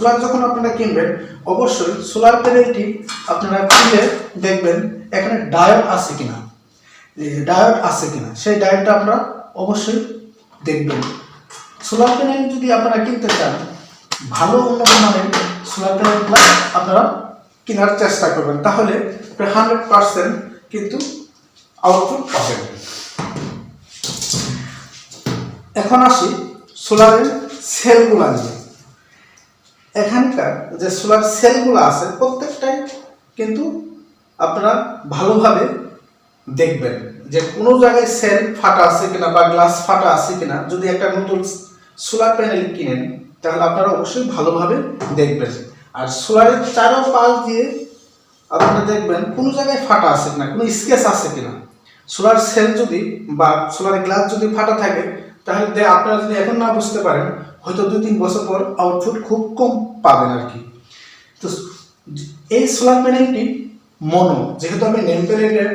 Solar যখন আপনারা কিনবেন অবশ্যই সোলার প্যানেলটি আপনারা খুলে দেখবেন এখানে ডায়োড আছে কিনা, সেই ডায়োডটা আপনারা অবশ্যই দেখবেন। সোলার প্যানেল যদি আপনারা কিনতে চান ভালো উন্নত মানের সোলার প্যানেলগুলো আপনারা কেনার চেষ্টা করবেন, তাহলে 100% কিন্তু আউটপুট পাবেন। এখন আসি সোলারের সেলগুলো নিয়ে। এখানকার যে সোলার সেলগুলো আছে প্রত্যেকটাই কিন্তু আপনারা ভালোভাবে দেখবেন যে কোনো জায়গায় সেল ফাটা আছে কিনা বা গ্লাস ফাটা আছে কিনা। যদি একটা নতুন সোলার প্যানেল কিনেন তাহলে আপনারা অবশ্যই ভালোভাবে দেখবেন। আর সোলারের চারপাশ দিয়ে আপনারা দেখবেন কোনো জায়গায় ফাটা আছে কিনা, কোনো স্কেচ আছে কিনা। সোলার সেল যদি বা সোলার গ্লাস যদি ফাটা থাকে তাহলে আপনারা যদি এখন না বুঝতে পারেন হয়তো 2-3 বছর পর আউটপুট খুব কম পাবেন আর কি। তো এই সোলার প্যানেলটি মনো, যেহেতু আমি নেম প্লেটের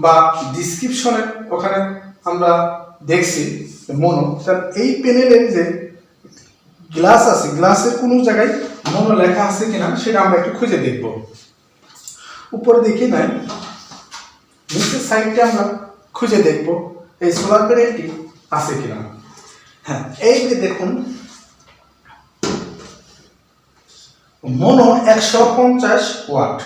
বা ডিসক্রিপশনে ওখানে আমরা দেখছি মনো, তার এই প্যানেলের যে গ্লাস আছে গ্লাসের কোনো জায়গায় মনো লেখা আছে কিনা সেটা আমরা একটু খুঁজে দেখব। উপরে দেখি নাই, নিচের সাইডটা আমরা খুঁজে দেখব এই সোলার প্যানেলটি আছে কিনা। হ্যাঁ, এই যে দেখুন মনো 150 ওয়াট।